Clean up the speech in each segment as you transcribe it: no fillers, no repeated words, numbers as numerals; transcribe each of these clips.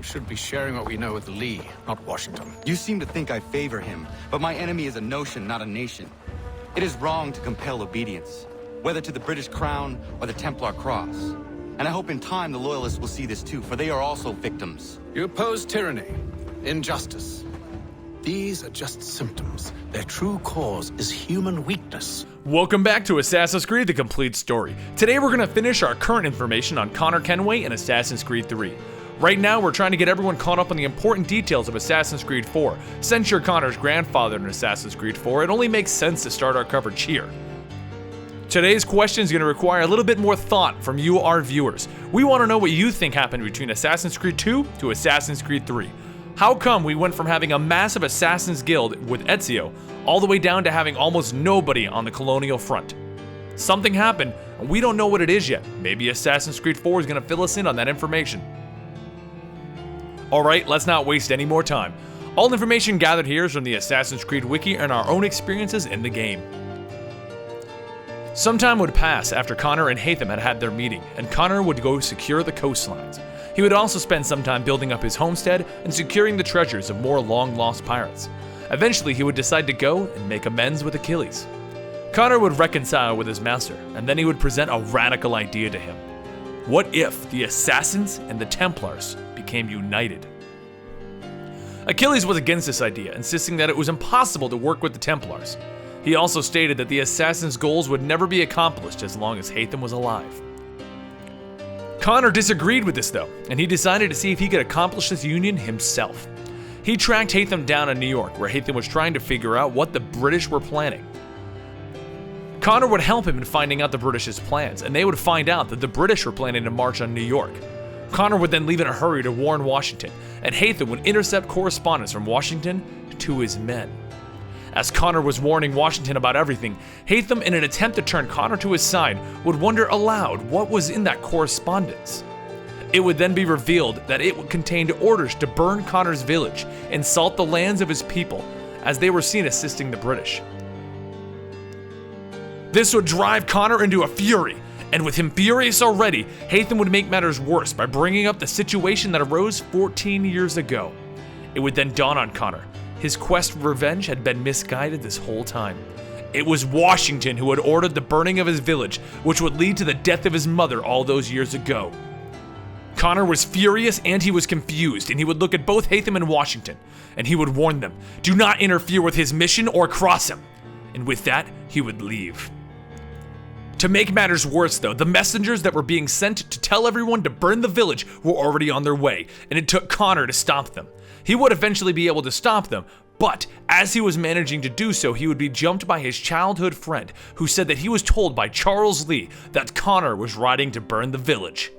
should be sharing what we know with Lee, not Washington. You seem to think I favor him, but my enemy is a notion, not a nation. It is wrong to compel obedience, whether to the British Crown or the Templar Cross. And I hope in time the Loyalists will see this too, for they are also victims. You oppose tyranny, injustice. These are just symptoms. Their true cause is human weakness. Welcome back to Assassin's Creed: The Complete Story. Today we're going to finish our current information on Connor Kenway in Assassin's Creed 3. Right now we're trying to get everyone caught up on the important details of Assassin's Creed 4. Since you're Connor's grandfather in Assassin's Creed 4, it only makes sense to start our coverage here. Today's question is going to require a little bit more thought from you, our viewers. We want to know what you think happened between Assassin's Creed 2 to Assassin's Creed 3. How come we went from having a massive Assassin's Guild with Ezio all the way down to having almost nobody on the colonial front? Something happened, and we don't know what it is yet. Maybe Assassin's Creed 4 is going to fill us in on that information. Alright, let's not waste any more time. All information gathered here is from the Assassin's Creed Wiki and our own experiences in the game. Some time would pass after Connor and Haythem had had their meeting, and Connor would go secure the coastlines. He would also spend some time building up his homestead and securing the treasures of more long-lost pirates. Eventually, he would decide to go and make amends with Achilles. Connor would reconcile with his master, and then he would present a radical idea to him. What if the Assassins and the Templars became united? Achilles was against this idea, insisting that it was impossible to work with the Templars. He also stated that the Assassins' goals would never be accomplished as long as Haythem was alive. Connor disagreed with this though, and he decided to see if he could accomplish this union himself. He tracked Haythem down in New York, where Haythem was trying to figure out what the British were planning. Connor would help him in finding out the British's plans, and they would find out that the British were planning to march on New York. Connor would then leave in a hurry to warn Washington, and Haythem would intercept correspondence from Washington to his men. As Connor was warning Washington about everything, Haythem, in an attempt to turn Connor to his side, would wonder aloud what was in that correspondence. It would then be revealed that it contained orders to burn Connor's village and salt the lands of his people, as they were seen assisting the British. This would drive Connor into a fury, and with him furious already, Haythem would make matters worse by bringing up the situation that arose 14 years ago. It would then dawn on Connor. His quest for revenge had been misguided this whole time. It was Washington who had ordered the burning of his village, which would lead to the death of his mother all those years ago. Connor was furious and he was confused, and he would look at both Haythem and Washington, and he would warn them, do not interfere with his mission or cross him. And with that, he would leave. To make matters worse though, the messengers that were being sent to tell everyone to burn the village were already on their way, and it took Connor to stop them. He would eventually be able to stop them, but as he was managing to do so, he would be jumped by his childhood friend, who said that he was told by Charles Lee that Connor was riding to burn the village.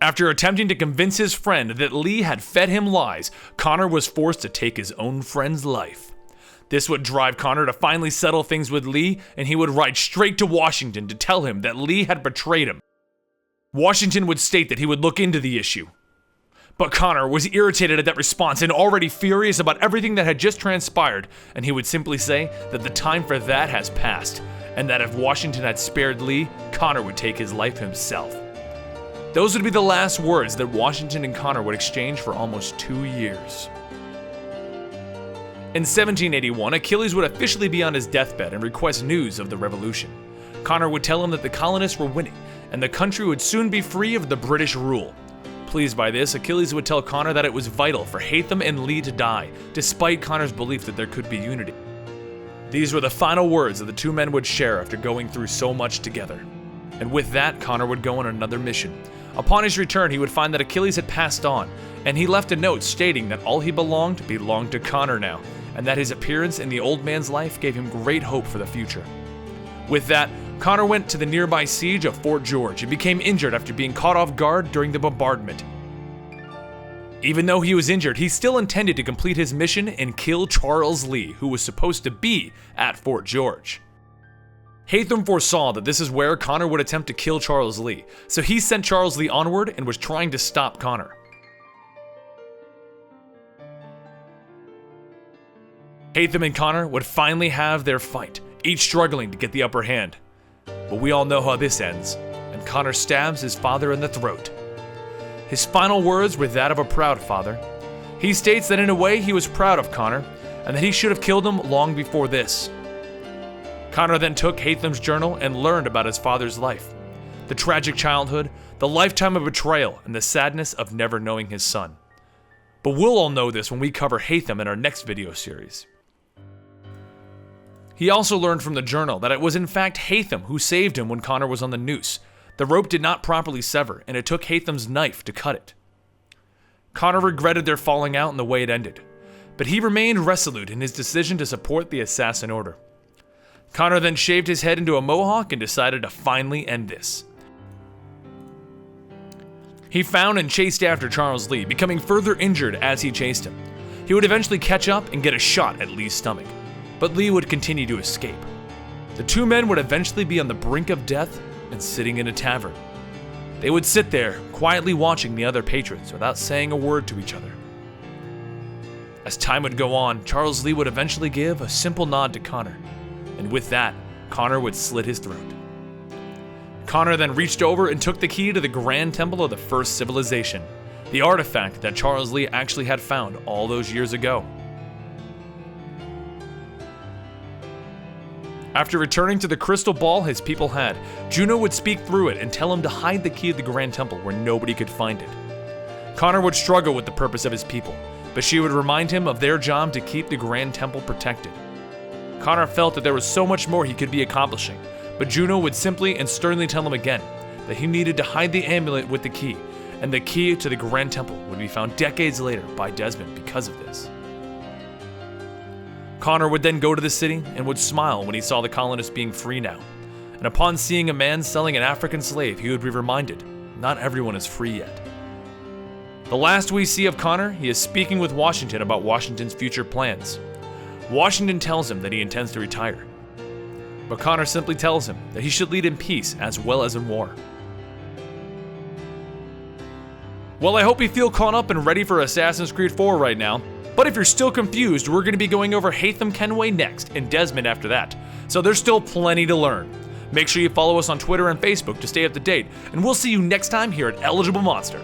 After attempting to convince his friend that Lee had fed him lies, Connor was forced to take his own friend's life. This would drive Connor to finally settle things with Lee, and he would ride straight to Washington to tell him that Lee had betrayed him. Washington would state that he would look into the issue. But Connor was irritated at that response and already furious about everything that had just transpired, and he would simply say that the time for that has passed, and that if Washington had spared Lee, Connor would take his life himself. Those would be the last words that Washington and Connor would exchange for almost 2 years. In 1781, Achilles would officially be on his deathbed and request news of the revolution. Connor would tell him that the colonists were winning, and the country would soon be free of the British rule. Pleased by this, Achilles would tell Connor that it was vital for Haythem and Lee to die, despite Connor's belief that there could be unity. These were the final words that the two men would share after going through so much together. And with that, Connor would go on another mission. Upon his return, he would find that Achilles had passed on, and he left a note stating that all he belonged to Connor now, and that his appearance in the old man's life gave him great hope for the future. With that, Connor went to the nearby siege of Fort George and became injured after being caught off guard during the bombardment. Even though he was injured, he still intended to complete his mission and kill Charles Lee, who was supposed to be at Fort George. Haythem foresaw that this is where Connor would attempt to kill Charles Lee, so he sent Charles Lee onward and was trying to stop Connor. Haythem and Connor would finally have their fight, each struggling to get the upper hand. But we all know how this ends, and Connor stabs his father in the throat. His final words were that of a proud father. He states that in a way he was proud of Connor, and that he should have killed him long before this. Connor then took Haythem's journal and learned about his father's life, the tragic childhood, the lifetime of betrayal, and the sadness of never knowing his son. But we'll all know this when we cover Haythem in our next video series. He also learned from the journal that it was in fact Haythem who saved him when Connor was on the noose. The rope did not properly sever, and it took Haythem's knife to cut it. Connor regretted their falling out and the way it ended, but he remained resolute in his decision to support the assassin order. Connor then shaved his head into a mohawk and decided to finally end this. He found and chased after Charles Lee, becoming further injured as he chased him. He would eventually catch up and get a shot at Lee's stomach, but Lee would continue to escape. The two men would eventually be on the brink of death and sitting in a tavern. They would sit there, quietly watching the other patrons without saying a word to each other. As time would go on, Charles Lee would eventually give a simple nod to Connor, and with that, Connor would slit his throat. Connor then reached over and took the key to the Grand Temple of the First Civilization, the artifact that Charles Lee actually had found all those years ago. After returning to the crystal ball his people had, Juno would speak through it and tell him to hide the key of the Grand Temple where nobody could find it. Connor would struggle with the purpose of his people, but she would remind him of their job to keep the Grand Temple protected. Connor felt that there was so much more he could be accomplishing, but Juno would simply and sternly tell him again that he needed to hide the amulet with the key, and the key to the Grand Temple would be found decades later by Desmond because of this. Connor would then go to the city and would smile when he saw the colonists being free now, and upon seeing a man selling an African slave, he would be reminded, not everyone is free yet. The last we see of Connor, he is speaking with Washington about Washington's future plans. Washington tells him that he intends to retire, but Connor simply tells him that he should lead in peace as well as in war. Well, I hope you feel caught up and ready for Assassin's Creed 4 right now. But if you're still confused, we're going to be going over Haythem Kenway next, and Desmond after that. So there's still plenty to learn. Make sure you follow us on Twitter and Facebook to stay up to date, and we'll see you next time here at Eligible Monster.